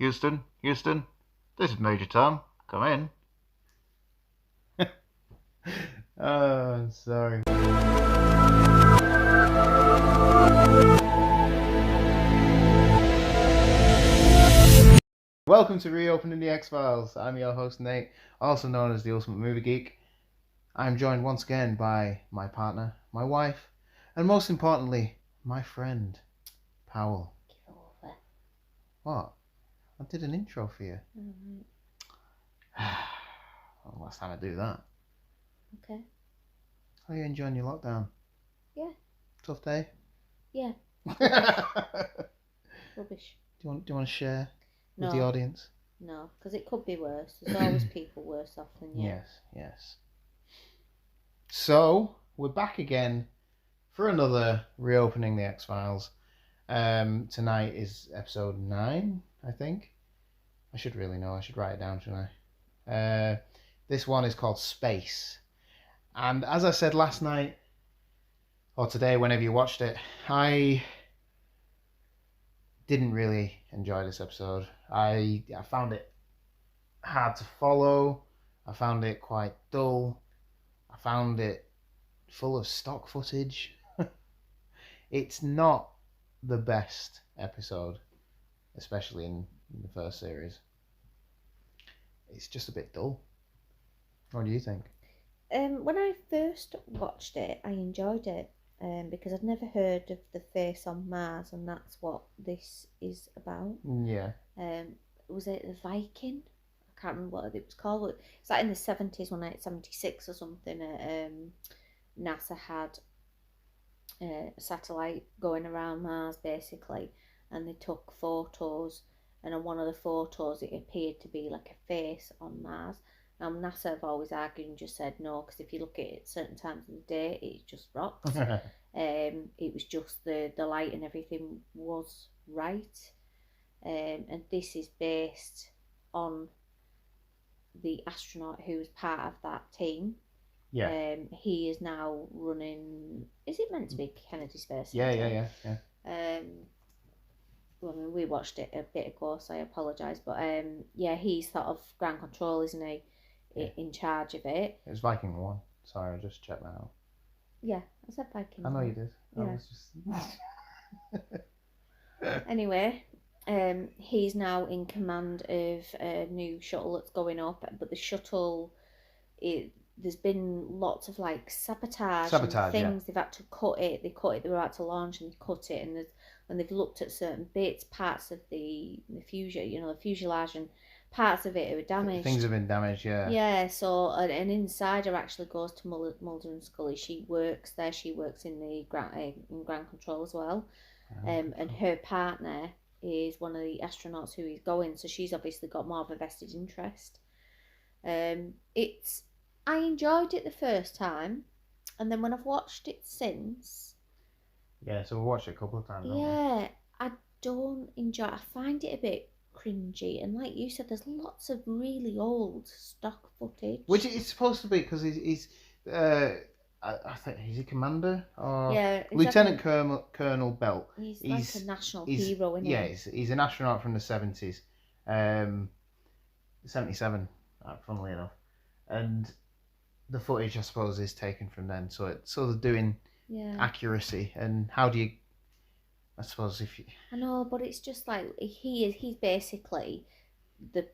Houston, Houston, this is Major Tom. Come in. Oh, sorry. Welcome to Reopening the X-Files. I'm your host, Nate, also known as the Ultimate Movie Geek. I'm joined once again by my partner, my wife, and most importantly, my friend, Powell. Get over. What? I did an intro for you. Alright. Well, last time I do that. Okay. How are you enjoying your lockdown? Yeah. Tough day? Yeah. do Rubbish. you want to share with No. the audience? No, because it could be worse. There's always people worse off than you. Yes. So, we're back again for another Reopening the X-Files. Tonight is episode 9, I think. I should really know. I should write it down, shouldn't I? This one is called Space. And as I said last night, or today, whenever you watched it, I didn't really enjoy this episode. I found it hard to follow. I found it quite dull. I found it full of stock footage. It's not the best episode, especially in the first series. It's just a bit dull. What do you think? When I first watched it, I enjoyed it because I'd never heard of the face on Mars, and that's what this is about. Yeah. Was it the Viking? I can't remember what it was called. It's like in the 70s, 1976 or something. NASA had a satellite going around Mars basically, and they took photos, and on one of the photos it appeared to be like a face on Mars. Now NASA have always argued and just said no, because if you look at it at certain times of the day, it's just rocks. It was just the light and everything was right, and this is based on the astronaut who was part of that team. Yeah. He is now running. Is it meant to be Kennedy Space Yeah. Well, I mean, we watched it a bit ago, so I apologise. But yeah, he's sort of ground control, isn't he? In charge of it. It was Viking 1. Sorry, I just checked that out. Yeah, I said Viking. I know you did. Yeah. I was just... Anyway, he's now in command of a new shuttle that's going up, but the shuttle, there's been lots of like sabotage and things. Yeah. They've had to cut it. They cut it. They were about to launch and they cut it, and they've looked at certain bits, parts of the fuselage, and parts of it are damaged. Things have been damaged, yeah. Yeah, so an insider actually goes to Mulder and Scully. She works there. She works in the ground control as well. And her partner is one of the astronauts who is going, so she's obviously got more of a vested interest. I enjoyed it the first time, and then when I've watched it since... Yeah, so we watched it a couple of times, yeah, I don't enjoy it. I find it a bit cringy, and like you said, there's lots of really old stock footage. Which it's supposed to be, because he's I think he's a commander, or Lieutenant Colonel Belt. He's like a national hero, isn't he? Yeah, he's an astronaut from the 70s, 77, funnily enough, and the footage, I suppose, is taken from then, so it's sort of doing accuracy. And how do you, I suppose, if you... I know, but it's just like he's basically the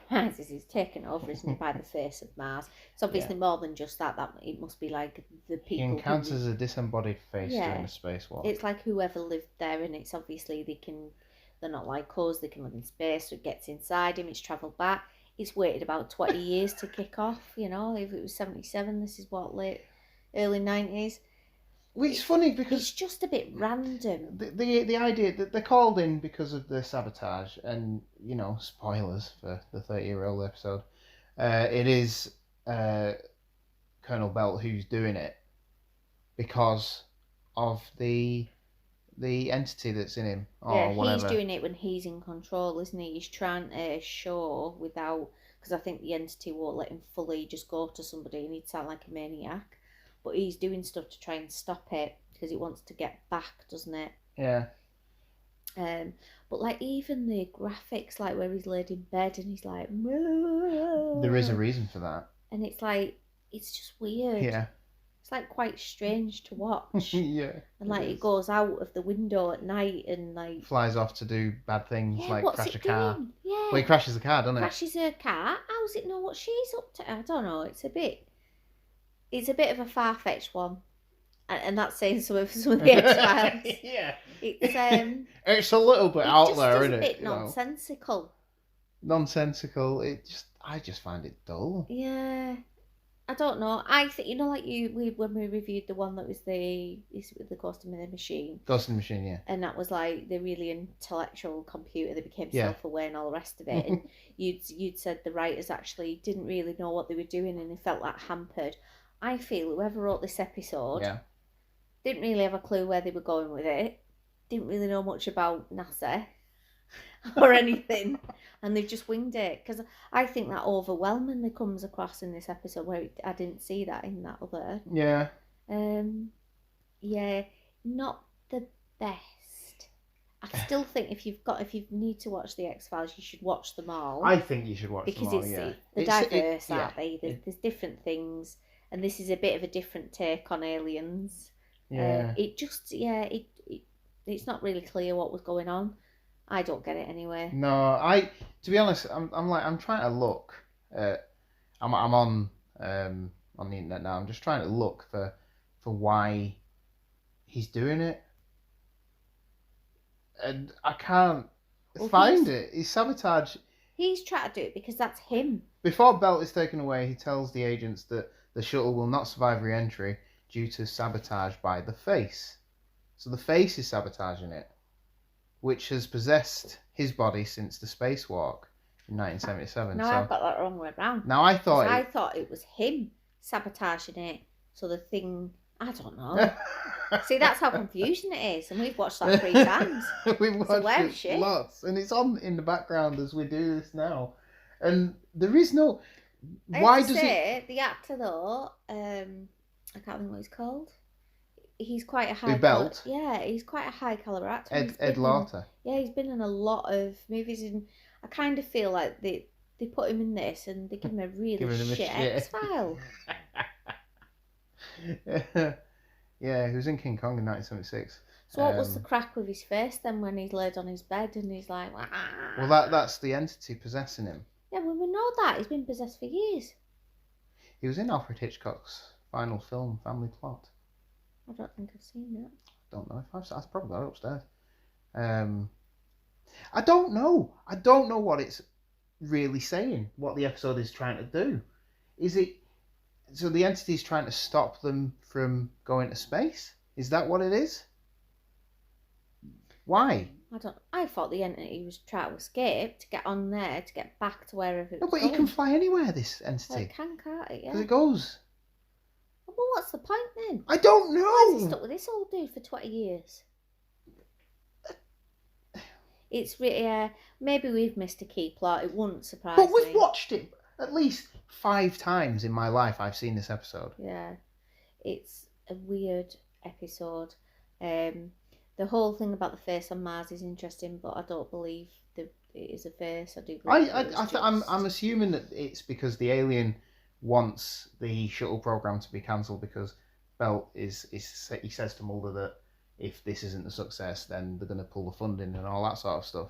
prizes he's taken over, isn't he, by the face of Mars. It's obviously more than just that it must be like the people. He encounters a disembodied face during the spacewalk. It's like whoever lived there, and it's obviously they're not like us, they can live in space, so it gets inside him, it's travelled back. It's waited about 20 years to kick off, if it was 77, this is what, early 90s. Well, it's funny because it's just a bit random. The idea that they're called in because of the sabotage, and spoilers for the 30-year-old episode. It is Colonel Belt who's doing it because of the entity that's in him, or whatever. He's doing it when he's in control, isn't he? He's trying to show without, because I think the entity won't let him fully just go to somebody, and he'd sound like a maniac. But he's doing stuff to try and stop it because it wants to get back, doesn't it? Yeah. But like even the graphics, like where he's laid in bed and he's like, There is a reason for that. and it's like it's just weird. Yeah. It's like quite strange to watch. Yeah. And like it goes out of the window at night and like flies off to do bad things, yeah, like what's crash it a car. doing? Yeah. Well, he crashes the car, doesn't it? Crashes her car. How's it know what she's up to? I don't know. It's a bit of a far fetched one, and that's saying some of the X Files. Yeah. It's a little bit out just there, is isn't a it? bit nonsensical. Nonsensical. I just find it dull. Yeah. I don't know. I think like when we reviewed the one that was the Ghost in the Machine. Ghost in the Machine, yeah. And that was like the really intellectual computer that became Yeah. self-aware and all the rest of it. And you'd said the writers actually didn't really know what they were doing and they felt that hampered. I feel whoever wrote this episode didn't really have a clue where they were going with it. Didn't really know much about NASA or anything, and they've just winged it. Because I think that overwhelmingly comes across in this episode where I didn't see that in that other. Yeah. Yeah, not the best. I still think if you need to watch the X Files, you should watch them all. I think you should watch because them all. Yeah. They're diverse, aren't they? There's different things, and this is a bit of a different take on aliens. Yeah. It's not really clear what was going on. I don't get it anyway. No, to be honest, I'm trying to look. I'm on the internet now. I'm just trying to look for why he's doing it, and I can't find it. He's sabotage. He's trying to do it because that's him. Before Belt is taken away, he tells the agents that the shuttle will not survive re-entry due to sabotage by the Face. So the Face is sabotaging it, which has possessed his body since the spacewalk in 1977. No, I've got that wrong way around. Now I thought it was him sabotaging it. So the thing, I don't know. See, that's how confusing it is, and we've watched that 3 times. We've watched it lots, and it's on in the background as we do this now. And there is no. Why does it? The actor though, I can't think what he's called. He's quite a high. Belt. He's quite a high caliber actor. Ed Lauter. Yeah, he's been in a lot of movies, and I kind of feel like they put him in this, and they give him a really shit X-File. Yeah, he was in King Kong in 1976. So what was the crack with his face then when he's laid on his bed and he's like... Wah. Well, that's the entity possessing him. Yeah, well, we know that. He's been possessed for years. He was in Alfred Hitchcock's final film, Family Plot. I don't think I've seen that. Don't know if I've probably got it upstairs. I don't know. I don't know what it's really saying, what the episode is trying to do. Is it... So the entity's trying to stop them from going to space? Is that what it is? Why? I thought the entity was trying to escape, to get on there, to get back to wherever it was No, but going. it can fly anywhere, this entity. Well, it can, can't it? Yeah. Because it goes... Well, what's the point then? I don't know! Why has he stuck with this old dude for 20 years? It's really... maybe we've missed a key plot. It wouldn't surprise me. But we've watched it at least 5 times in my life. I've seen this episode. Yeah. It's a weird episode. The whole thing about the face on Mars is interesting, but I don't believe that it is a face. I do believe I'm assuming that it's because the alien wants the shuttle program to be cancelled because Belt he says to Mulder that if this isn't a success, then they're going to pull the funding and all that sort of stuff.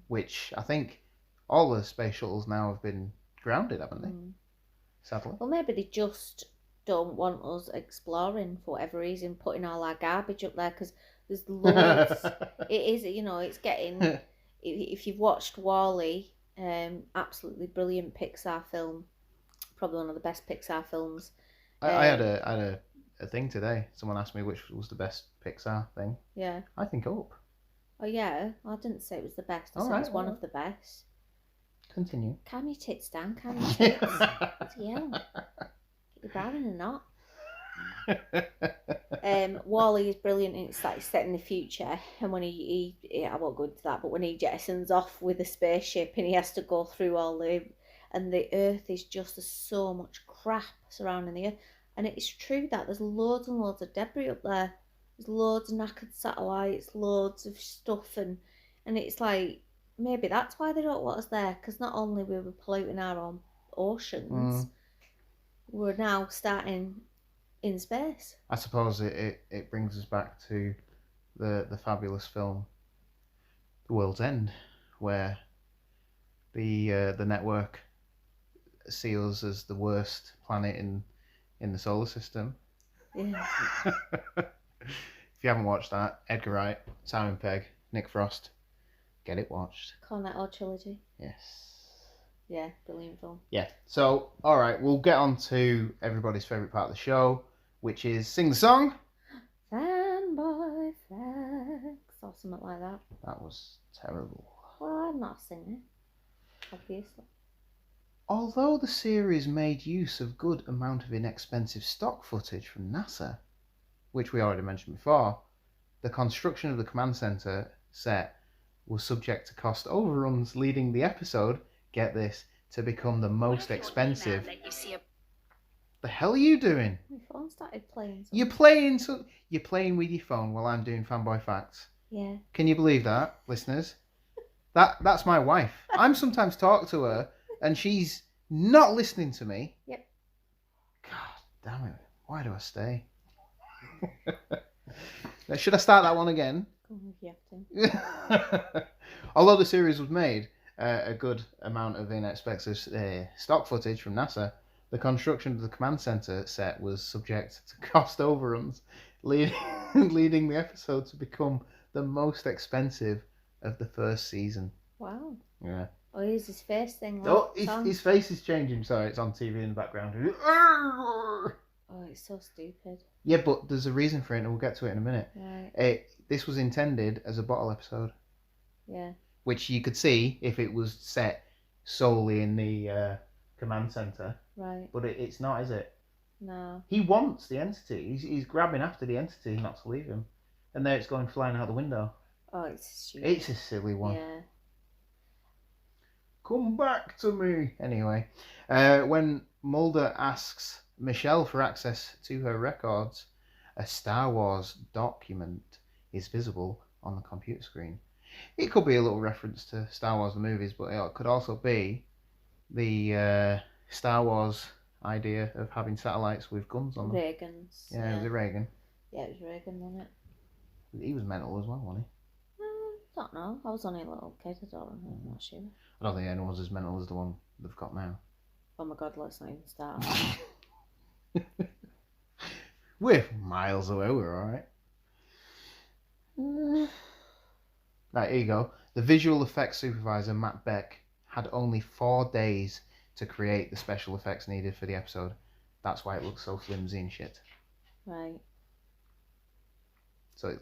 Which I think all the space shuttles now have been grounded, haven't they? Sadly. Well, maybe they just don't want us exploring for whatever reason, putting all our garbage up there because there's loads. It is, it's getting. If you've watched WALL-E, absolutely brilliant Pixar film, probably one of the best Pixar films. I had a thing today. Someone asked me which was the best Pixar thing. Yeah. I think Up. Oh yeah, I didn't say it was the best. I said it's one of the best. Continue. Calm your tits down, calm your tits. Yeah. Get your brow in a knot. WALL-E is brilliant, and it's like set in the future, and when he I won't go into that, but when he jettisons off with a spaceship and he has to go through and the earth is just so much crap surrounding the earth, and it's true that there's loads and loads of debris up there. There's loads of knackered satellites, loads of stuff, and And it's like, maybe that's why they don't want us there, because not only were we polluting our own oceans, we're now starting in space. I suppose it brings us back to the fabulous film The World's End, where the network see us as the worst planet in the solar system. Yeah. If you haven't watched that, Edgar Wright, Simon Pegg, Nick Frost, get it watched. Cornetto trilogy. Yes. Yeah, brilliant film. Yeah. So, all right, we'll get on to everybody's favourite part of the show, which is Sing the Song. Fanboy Facts or something like that. That was terrible. Well, I'm not a singer, obviously. Although the series made use of good amount of inexpensive stock footage from NASA, which we already mentioned before, the construction of the command center set was subject to cost overruns, leading the episode, get this, to become the most expensive. The hell are you doing? My phone started playing. You're playing with your phone while I'm doing Fanboy Facts. Yeah. Can you believe that, listeners? That's my wife. I'm sometimes talk to her and she's not listening to me. Yep. God damn it. Why do I stay? Should I start that one again? Go on, if you have to. Although the series was made a good amount of inexpensive stock footage from NASA, the construction of the command center set was subject to cost overruns, leading the episode to become the most expensive of the first season. Wow. Yeah. Oh, here's his face thing. Oh, his face is changing. Sorry, it's on TV in the background. Oh, it's so stupid. Yeah, but there's a reason for it, and we'll get to it in a minute. Right. This was intended as a bottle episode. Yeah. Which you could see if it was set solely in the command center. Right. But it's not, is it? No. He wants the entity. He's grabbing after the entity not to leave him. And there it's going flying out the window. Oh, it's stupid. It's a silly one. Yeah. Come back to me. Anyway, when Mulder asks Michelle for access to her records, a Star Wars document is visible on the computer screen. It could be a little reference to Star Wars the movies, but it could also be the Star Wars idea of having satellites with guns on them. Reagan's. Yeah, was it Reagan? Yeah, it was Reagan, wasn't it? He was mental as well, wasn't I don't know. I was only a little kid. I don't know. I'm not sure. he? I don't think anyone's as mental as the one they've got now. Oh my god, let's not even start. We're miles away, we're alright. Right, here you go. The visual effects supervisor, Matt Beck, had only 4 days to create the special effects needed for the episode. That's why it looks so flimsy and shit. Right. So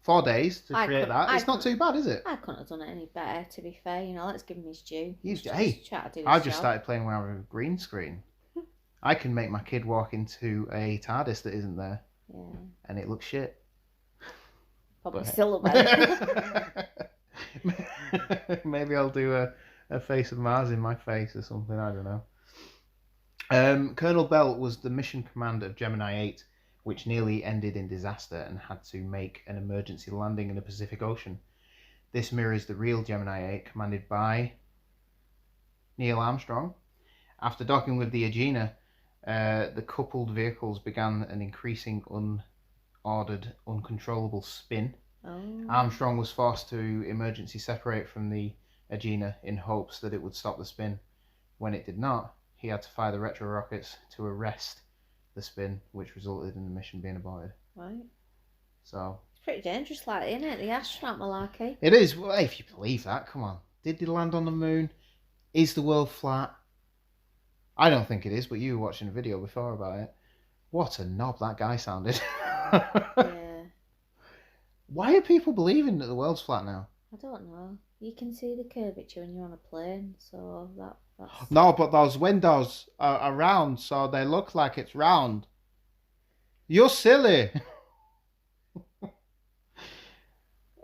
4 days to create that. It's not too bad, is it? I couldn't have done it any better, to be fair. You know, let's give him his due. I just started playing with a green screen. I can make my kid walk into a TARDIS that isn't there. Yeah. And it looks shit. Probably still look better. Maybe I'll do a face of Mars in my face or something. I don't know. Colonel Bell was the mission commander of Gemini 8, which nearly ended in disaster and had to make an emergency landing in the Pacific Ocean. This mirrors the real Gemini 8, commanded by Neil Armstrong. After docking with the Agena, the coupled vehicles began an increasing unordered, uncontrollable spin. Oh. Armstrong was forced to emergency separate from the Agena in hopes that it would stop the spin. When it did not, he had to fire the retro rockets to arrest the spin, which resulted in the mission being aborted. Right. So it's pretty dangerous, like, isn't it? The astronaut malarkey. it is. Well, if you believe that, come on. Did they land on the moon? Is the world flat? I don't think it is, but you were watching a video before about it. What a knob that guy sounded. Yeah. Why are people believing that the world's flat now? I don't know. You can see the curvature when you're on a plane, so that's... No, but those windows are round, so they look like it's round. You're silly.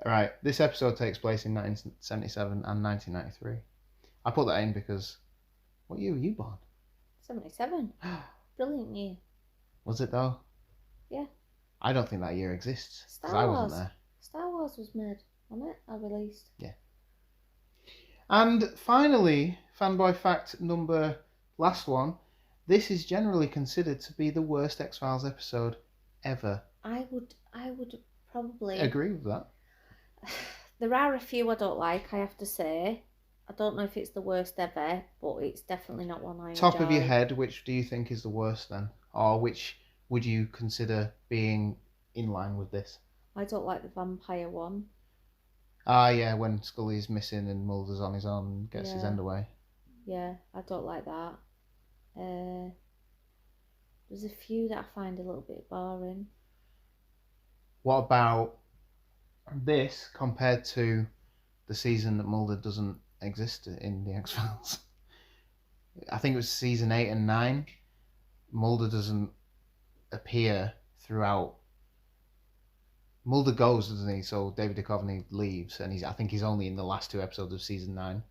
Right, this episode takes place in 1977 and 1993. I put that in because... What year were you born? 77. Brilliant year. Was it though? Yeah. I don't think that year exists. Because Star I Wars. wasn't there. Star Wars was made on it. I released. And finally, Fanboy Fact last one. This is generally considered to be the worst X-Files episode ever. I would probably Agree with that. There are a few I don't like, I have to say. I don't know if it's the worst ever, but it's definitely not one I Top enjoy. of your head, which do you think is the worst then? Or which would you consider being in line with this? I don't like the vampire one. Ah, yeah, when Scully's missing and Mulder's on his own and gets his Yeah. end away. Yeah, I don't like that. There's a few that I find a little bit boring. What about this compared to the season that Mulder doesn't exist in the X-Files? I think it was season 8 and 9. Mulder doesn't appear throughout. Mulder goes, doesn't he? So David Duchovny leaves, and I think he's only in the last 2 episodes of season 9,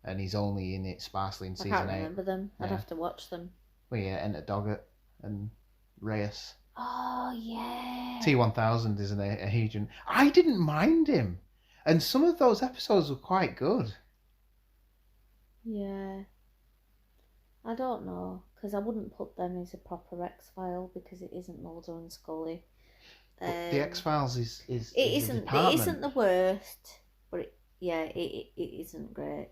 and he's only in it sparsely in season 8. I can't remember them. I'd Yeah. have to watch them. Well, yeah, Enter Doggett and Reyes. Oh yeah. T-1000 is an agent. I didn't mind him, and some of those episodes were quite good. Yeah. I don't know, because I wouldn't put them as a proper X-File because it isn't Mulder and Scully. But the X-Files is It a isn't. It department. isn't the worst, but it isn't great.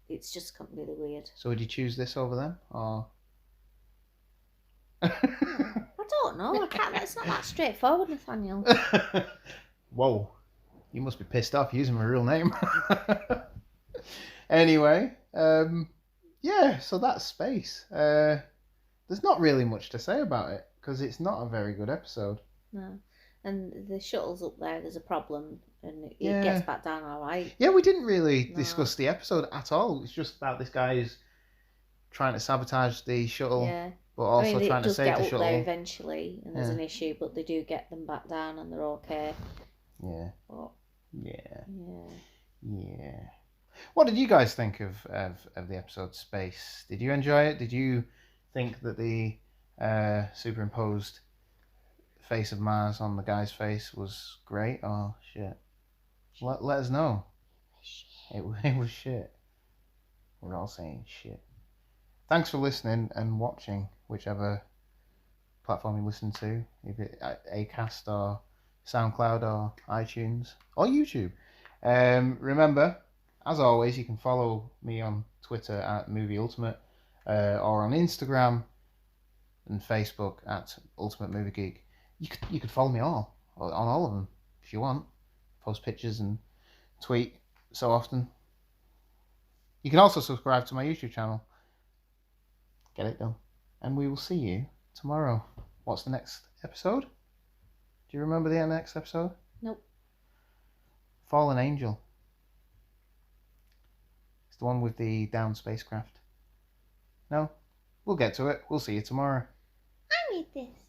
It's just really weird. So would you choose this over them, or? I don't know. I can't. It's not that straightforward, Nathaniel. Whoa, you must be pissed off using my real name. Anyway, yeah. So that's Space. There's not really much to say about it because it's not a very good episode. No, and the shuttle's up there. There's a problem, and it Yeah. gets back down all right. Yeah, we didn't really No. discuss the episode at all. It's just about this guy who's trying to sabotage the shuttle, Yeah. but also I mean, trying it to does save get the up shuttle. there eventually, and there's Yeah. an issue, but they do get them back down, and they're okay. Yeah. But, Yeah. yeah. Yeah. What did you guys think of the episode Space? Did you enjoy it? Did you think that the superimposed face of Mars on the guy's face was great? Oh, shit. Let us know. It was shit. We're all saying shit. Thanks for listening and watching, whichever platform you listen to, if it Acast or SoundCloud or iTunes or YouTube. Remember, as always, you can follow me on Twitter at Movie Ultimate or on Instagram and Facebook at Ultimate Movie Geek. You could follow me on all of them if you want. Post pictures and tweet so often. You can also subscribe to my YouTube channel. Get it done. And we will see you tomorrow. What's the next episode? Do you remember the next episode? Nope. Fallen Angel. It's the one with the downed spacecraft. No? We'll get to it. We'll see you tomorrow. I made this.